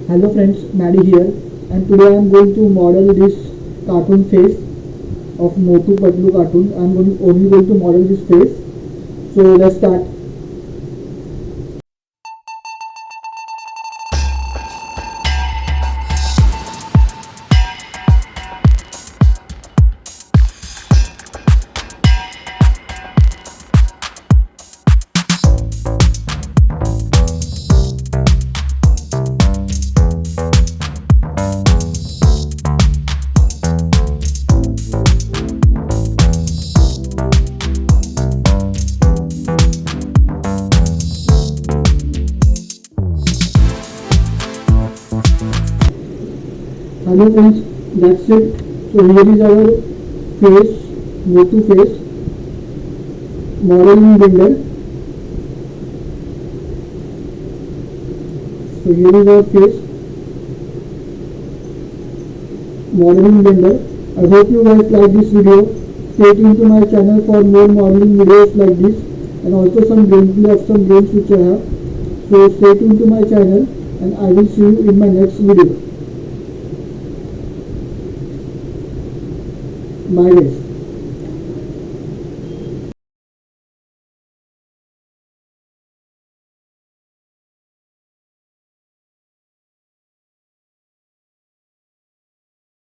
Hello friends, Maddie here, and today I am going to model this cartoon face of Motu Patlu cartoon. I am only going to model this face. So let's start. Hello friends, that's it. So here is our face, Motu face, modeling builder. So here is our face, modeling builder. I hope you guys like this video. Stay tuned to my channel for more modeling videos like this, and also some gameplay of some games which I have. So stay tuned to my channel, and I will see you in my next video. Bye guys.